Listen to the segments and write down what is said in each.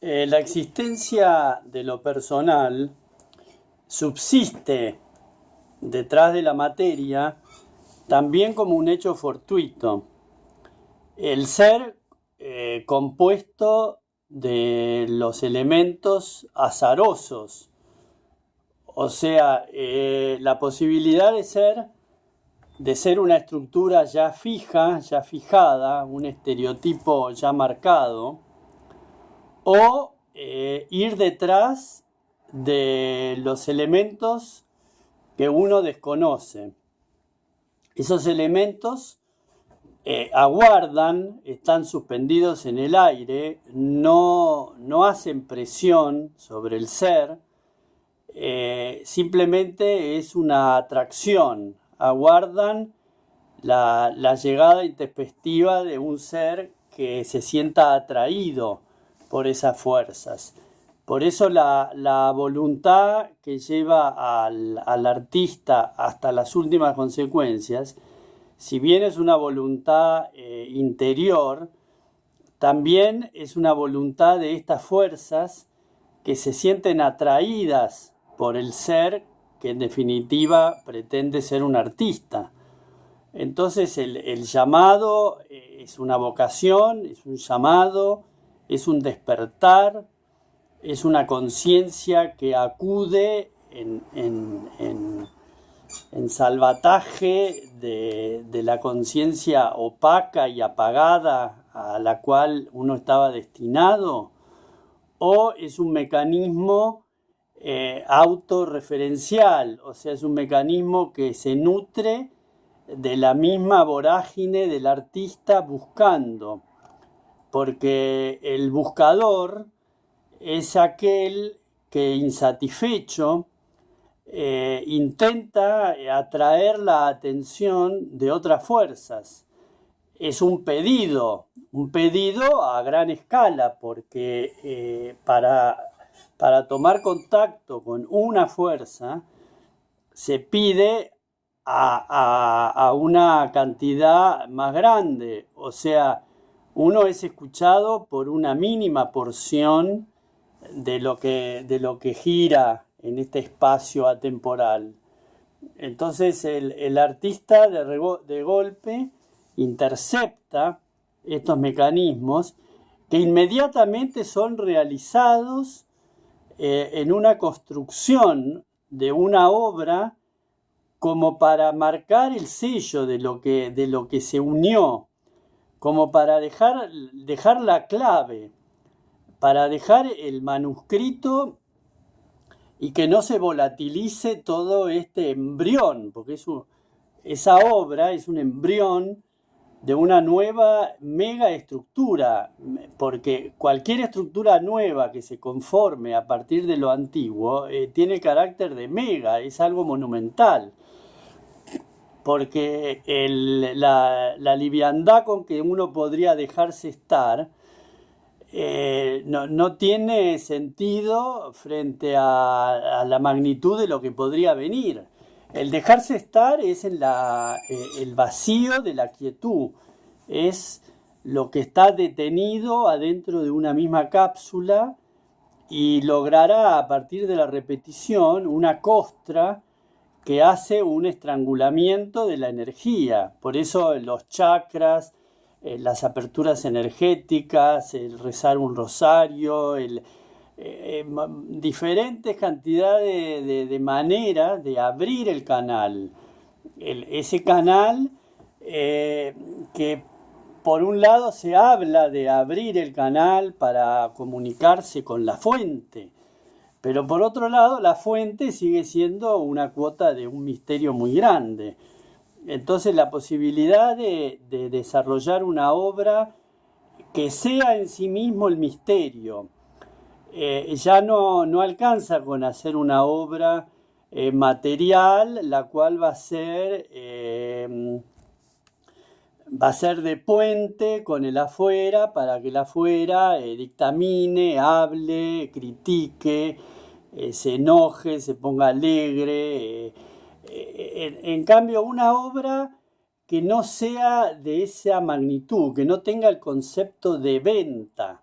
La existencia de lo personal subsiste detrás de la materia también como un hecho fortuito. El ser compuesto de los elementos azarosos, o sea, la posibilidad de ser una estructura ya fija, ya fijada, un estereotipo ya marcado, o ir detrás de los elementos que uno desconoce. Esos elementos aguardan, están suspendidos en el aire, no hacen presión sobre el ser, simplemente es una atracción, aguardan la llegada intempestiva de un ser que se sienta atraído por esas fuerzas. Por eso la voluntad que lleva al artista hasta las últimas consecuencias, si bien es una voluntad interior, también es una voluntad de estas fuerzas que se sienten atraídas por el ser que en definitiva pretende ser un artista. Entonces el llamado es una vocación, es un llamado, es un despertar, es una conciencia que acude en salvataje de la conciencia opaca y apagada a la cual uno estaba destinado, o es un mecanismo autorreferencial, o sea, es un mecanismo que se nutre de la misma vorágine del artista buscando, porque el buscador es aquel que insatisfecho intenta atraer la atención de otras fuerzas. Es un pedido a gran escala, porque para tomar contacto con una fuerza se pide a una cantidad más grande, o sea, uno es escuchado por una mínima porción de lo que gira en este espacio atemporal. Entonces el artista de golpe intercepta estos mecanismos que inmediatamente son realizados en una construcción de una obra como para marcar el sello de lo que se unió, como para dejar la clave, para dejar el manuscrito y que no se volatilice todo este embrión, porque esa obra es un embrión de una nueva mega estructura, porque cualquier estructura nueva que se conforme a partir de lo antiguo tiene carácter de mega, es algo monumental, porque la liviandad con que uno podría dejarse estar no tiene sentido frente a la magnitud de lo que podría venir. El dejarse estar es el vacío de la quietud, es lo que está detenido adentro de una misma cápsula y logrará a partir de la repetición una costra que hace un estrangulamiento de la energía. Por eso los chakras, las aperturas energéticas, el rezar un rosario, diferentes cantidades de maneras de abrir el canal. Ese canal que por un lado se habla de abrir el canal para comunicarse con la fuente, pero por otro lado la fuente sigue siendo una cuota de un misterio muy grande. Entonces la posibilidad de desarrollar una obra que sea en sí mismo el misterio, ya no alcanza con hacer una obra material, la cual va a ser de puente con el afuera para que el afuera dictamine, hable, critique, se enoje, se ponga alegre. En cambio, una obra que no sea de esa magnitud, que no tenga el concepto de venta,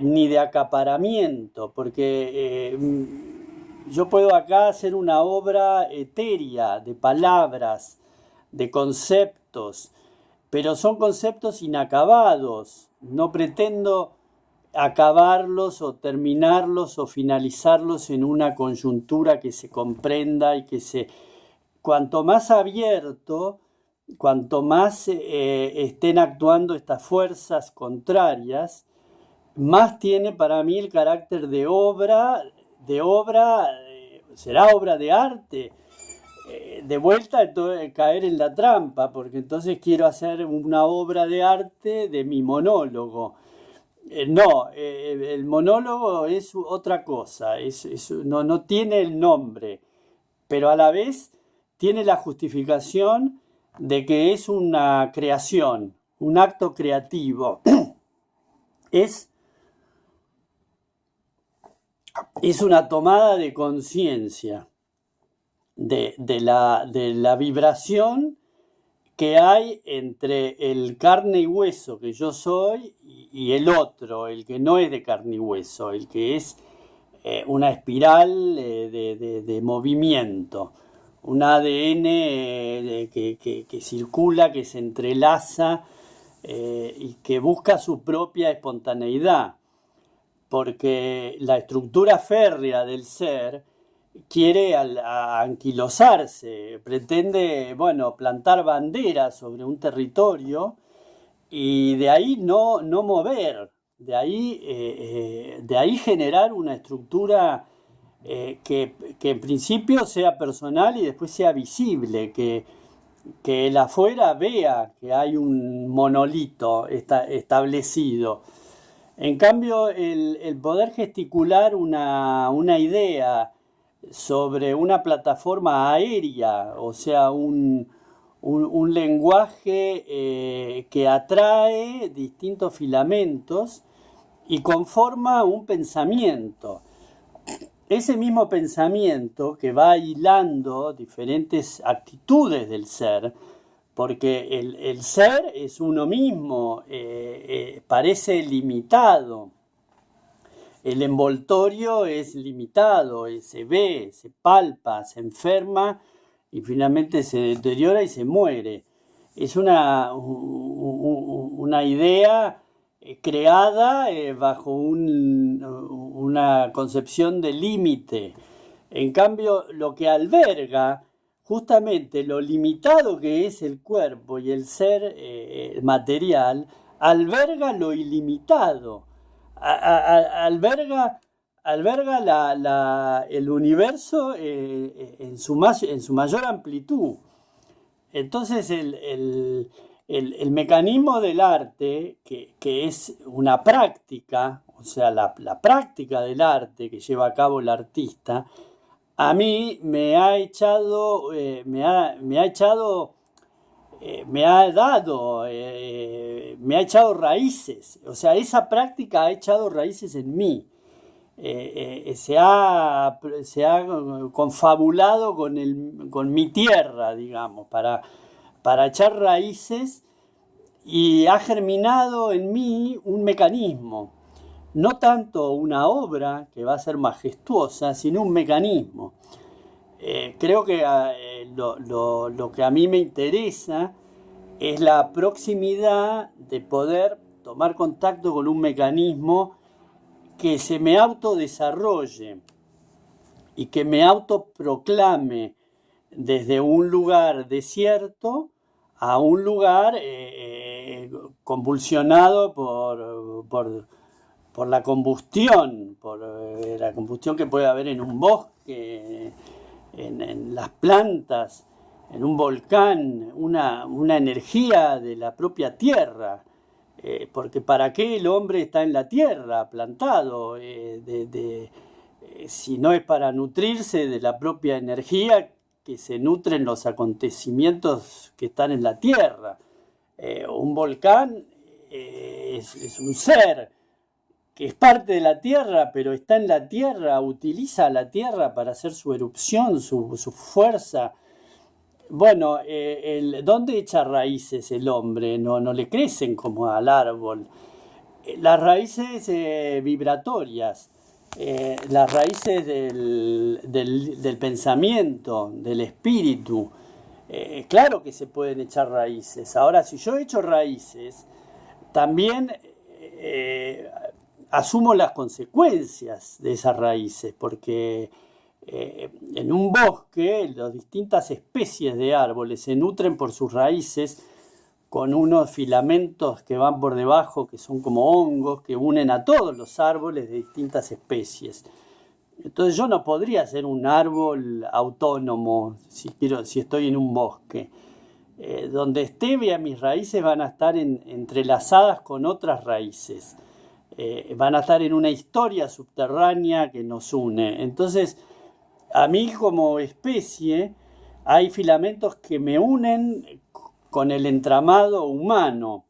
ni de acaparamiento, porque yo puedo acá hacer una obra etérea de palabras, de conceptos, pero son conceptos inacabados. No pretendo acabarlos o terminarlos o finalizarlos en una coyuntura que se comprenda y que se... Cuanto más abierto, cuanto más estén actuando estas fuerzas contrarias, más tiene para mí el carácter de obra, será obra de arte. De vuelta entonces, caer en la trampa, porque entonces quiero hacer una obra de arte de mi monólogo. No, el monólogo es otra cosa, no tiene el nombre, pero a la vez tiene la justificación de que es una creación, un acto creativo. Es, es una tomada de conciencia de la vibración que hay entre el carne y hueso que yo soy y el otro, el que no es de carne y hueso, el que es una espiral de movimiento, un ADN que circula, que se entrelaza y que busca su propia espontaneidad, porque la estructura férrea del ser quiere anquilosarse, pretende, bueno, plantar banderas sobre un territorio y de ahí no mover, de ahí generar una estructura que en principio sea personal y después sea visible, que el afuera vea que hay un monolito establecido. En cambio, el poder gesticular una idea sobre una plataforma aérea, o sea, un lenguaje que atrae distintos filamentos y conforma un pensamiento. Ese mismo pensamiento que va hilando diferentes actitudes del ser, porque el ser es uno mismo, parece limitado. El envoltorio es limitado, se ve, se palpa, se enferma y finalmente se deteriora y se muere. Es una idea creada bajo una concepción de límite. En cambio, lo que alberga justamente lo limitado que es el cuerpo y el ser material, alberga lo ilimitado, alberga el universo en su mayor amplitud. Entonces el mecanismo del arte, que es una práctica, o sea, la práctica del arte que lleva a cabo el artista, a mí me ha echado, me ha dado, me ha echado raíces. O sea, esa práctica ha echado raíces en mí. Se ha confabulado con mi tierra, digamos, para echar raíces y ha germinado en mí un mecanismo. No tanto una obra que va a ser majestuosa, sino un mecanismo. Creo que lo que a mí me interesa es la proximidad de poder tomar contacto con un mecanismo que se me autodesarrolle y que me autoproclame desde un lugar desierto a un lugar convulsionado por la combustión, la combustión que puede haber en un bosque, en las plantas, en un volcán, una energía de la propia tierra. Porque ¿para qué el hombre está en la tierra plantado? Si no es para nutrirse de la propia energía que se nutren los acontecimientos que están en la tierra. Un volcán es un ser que es parte de la tierra, pero está en la tierra, utiliza la tierra para hacer su erupción, su fuerza. Bueno, ¿dónde echa raíces el hombre? No le crecen como al árbol. Las raíces vibratorias, las raíces del pensamiento, del espíritu. Claro que se pueden echar raíces. Ahora, si yo echo raíces, también asumo las consecuencias de esas raíces, porque en un bosque las distintas especies de árboles se nutren por sus raíces con unos filamentos que van por debajo, que son como hongos, que unen a todos los árboles de distintas especies. Entonces yo no podría ser un árbol autónomo si estoy en un bosque. Donde esté, mis raíces van a estar entrelazadas con otras raíces. Van a estar en una historia subterránea que nos une. Entonces, a mí como especie, hay filamentos que me unen con el entramado humano,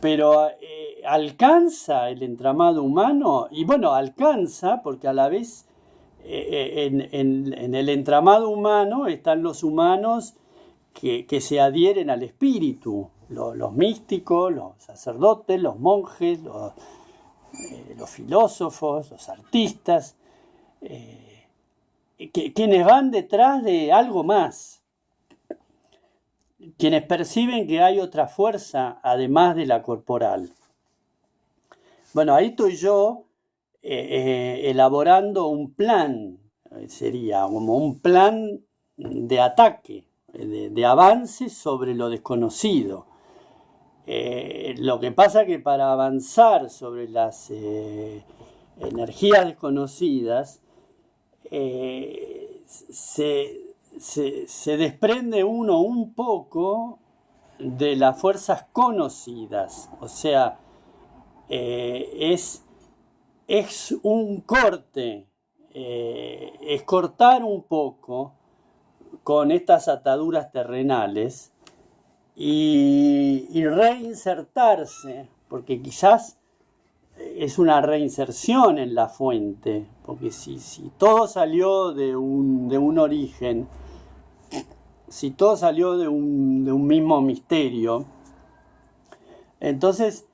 pero ¿alcanza el entramado humano? Y bueno, alcanza porque a la vez en el entramado humano están los humanos que se adhieren al espíritu, los místicos, los sacerdotes, los monjes, los filósofos, los artistas, quienes van detrás de algo más, quienes perciben que hay otra fuerza además de la corporal. Bueno, ahí estoy yo elaborando un plan, sería como un plan de ataque, de avance sobre lo desconocido. Lo que pasa que para avanzar sobre las energías desconocidas, se desprende uno un poco de las fuerzas conocidas, o sea, es un corte, es cortar un poco con estas ataduras terrenales y reinsertarse, porque quizás es una reinserción en la fuente, porque si todo salió de un origen, si todo salió de un mismo misterio, entonces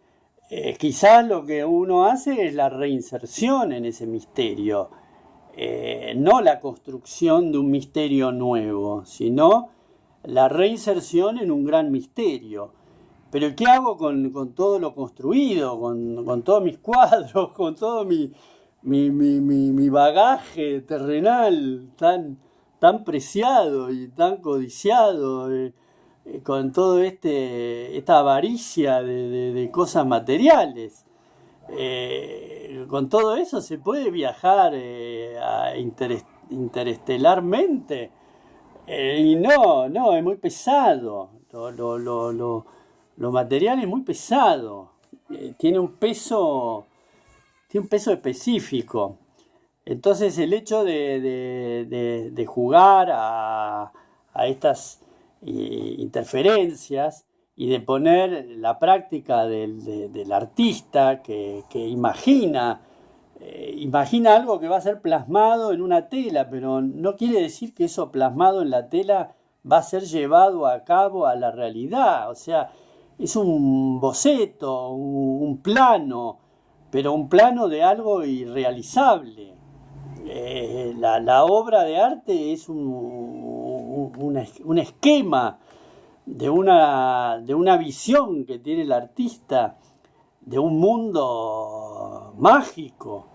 quizás lo que uno hace es la reinserción en ese misterio, no la construcción de un misterio nuevo, sino la reinserción en un gran misterio. Pero ¿qué hago con todo lo construido, con todos mis cuadros, con todo mi bagaje terrenal tan preciado y tan codiciado, con todo esta avaricia de cosas materiales? Con todo eso se puede viajar interestelarmente, y no, es muy pesado. Lo material es muy pesado, tiene un peso específico. Entonces el hecho de jugar a estas interferencias y de poner la práctica del artista que imagina algo que va a ser plasmado en una tela, pero no quiere decir que eso plasmado en la tela va a ser llevado a cabo a la realidad. O sea, es un boceto, un plano, pero un plano de algo irrealizable. La obra de arte es un esquema de una visión que tiene el artista de un mundo mágico.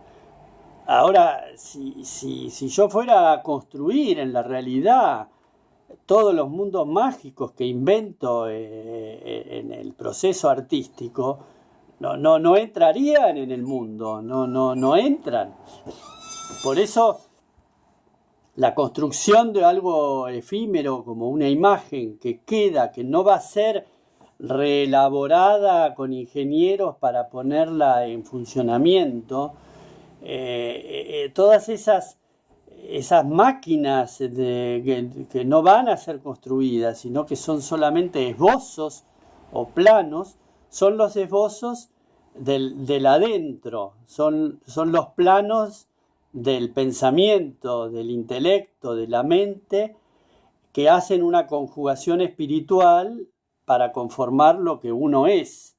Ahora, si yo fuera a construir en la realidad todos los mundos mágicos que invento en el proceso artístico, no entrarían en el mundo, no entran. Por eso la construcción de algo efímero como una imagen que queda, que no va a ser reelaborada con ingenieros para ponerla en funcionamiento, todas esas máquinas que no van a ser construidas, sino que son solamente esbozos o planos, son los esbozos del adentro, son los planos del pensamiento, del intelecto, de la mente, que hacen una conjugación espiritual para conformar lo que uno es.